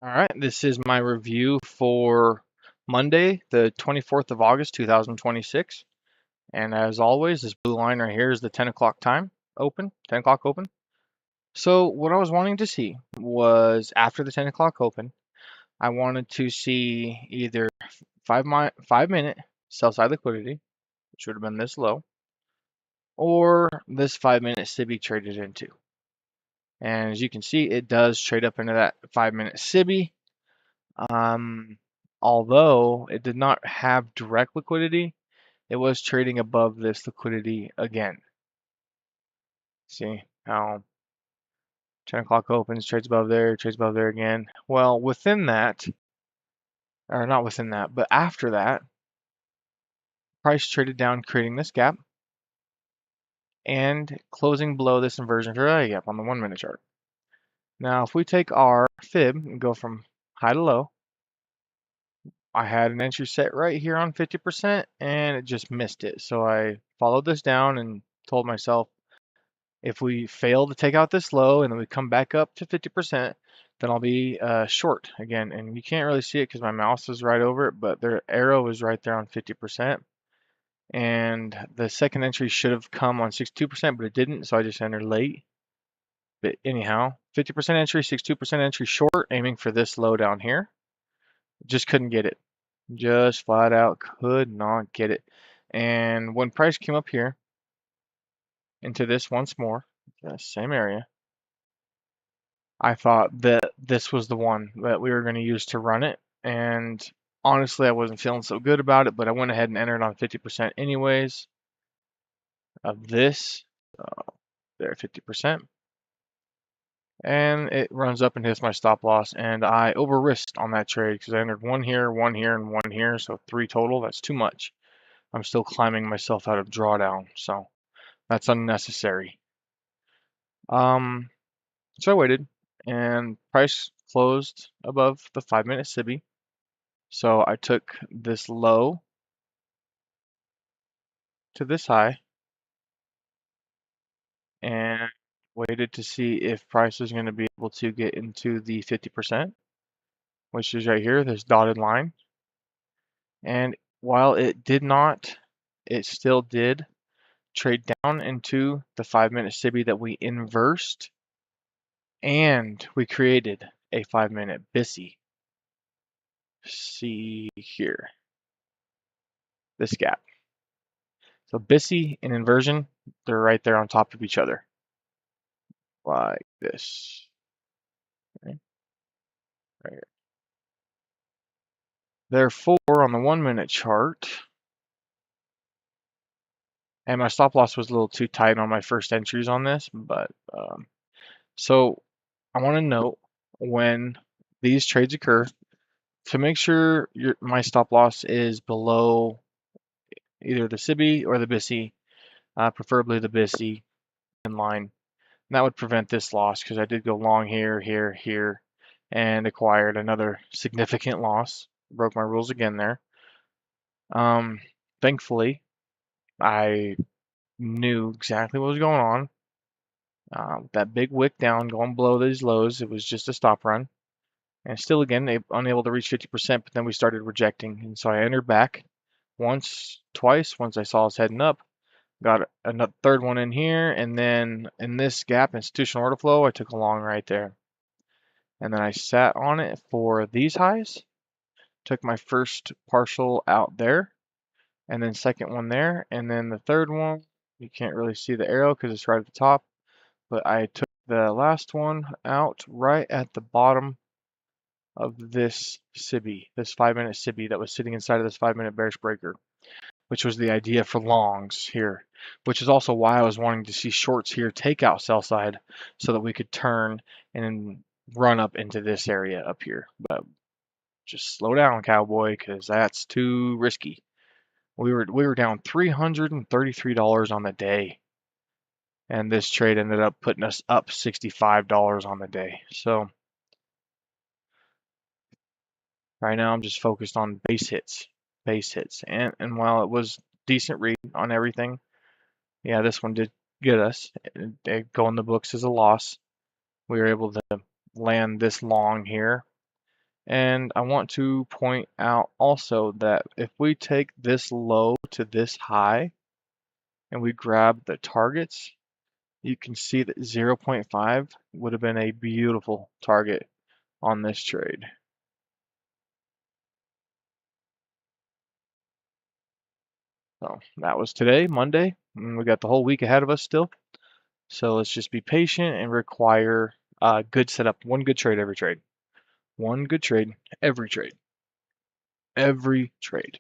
All right, this is my review for Monday, the 24th of August, 2026. And as always, this blue line right here is the 10 o'clock time open, 10 o'clock open. So what I was wanting to see was after the 10 o'clock open, I wanted to see either 5 minute sell side liquidity, which would have been this low, or this 5 minute SIBI traded into. And as you can see, it does trade up into that 5 minute SIBI. Um, Although it did not have direct liquidity, it was trading above this liquidity again. See how 10 o'clock opens, trades above there again. Well, within that, or not within that, but after that, price traded down, creating this gap and closing below this inversion fair value gap on the 1 minute chart. Now, if we take our fib and go from high to low, I had an entry set right here on 50% and it just missed it. So I followed this down and told myself if we fail to take out this low and then we come back up to 50%, then I'll be short again. And you can't really see it because my mouse is right over it, but their arrow is right there on 50%. And the second entry should have come on 62%, but it didn't, so I just entered late. But anyhow, 50% entry, 62% entry short, aiming for this low down here. Just couldn't get it. Just flat out could not get it. And when price came up here into this once more, the same area, I thought that this was the one that we were going to use to run it. And honestly, I wasn't feeling so good about it, but I went ahead and entered on 50% anyways of this. There, 50%. And it runs up and hits my stop loss. And I over risked on that trade because I entered one here, and one here. So 3 total. That's too much. I'm still climbing myself out of drawdown. So that's unnecessary. So I waited and price closed above the 5 minute SIBI. So I took this low to this high and waited to see if price is going to be able to get into the 50%, which is right here, this dotted line. And while it did not, it still did trade down into the 5 minute SIBI that we inversed, and we created a 5 minute BISI. See here, this gap. So BISI and inversion, they're right there on top of each other, like this. Okay, right here. Therefore, on the 1 minute chart, and my stop loss was a little too tight on my first entries on this, but so I want to note when these trades occur to make sure my stop loss is below either the SIBI or the BISI, preferably the BISI in line. And that would prevent this loss because I did go long here, here, and acquired another significant loss. Broke my rules again there. Thankfully, I knew exactly what was going on. That big wick down going below these lows, it was just a stop run. And still again, unable to reach 50%, but then we started rejecting. And so I entered back once, twice, once I saw us heading up. Got a third one in here, and then in this gap, institutional order flow, I took a long right there. And then I sat on it for these highs, took my first partial out there, and then second one there, and then the third one, you can't really see the arrow because it's right at the top, but I took the last one out right at the bottom of this SIBI, this 5 minute SIBI that was sitting inside of this 5 minute bearish breaker, which was the idea for longs here, which is also why I was wanting to see shorts here take out sell side so that we could turn and run up into this area up here. But just slow down, cowboy, because that's too risky. We were down $333 on the day, and this trade ended up putting us up $65 on the day. So right now I'm just focused on base hits. And while it was decent read on everything, yeah, this one did get us. It go in the books as a loss. We were able to land this long here, And I want to point out also that if we take this low to this high and we grab the targets, you can see that 0.5 would have been a beautiful target on this trade. So that was today, Monday, and we got the whole week ahead of us still. So let's just be patient and require a good setup. One good trade every trade. One good trade every trade. Every trade.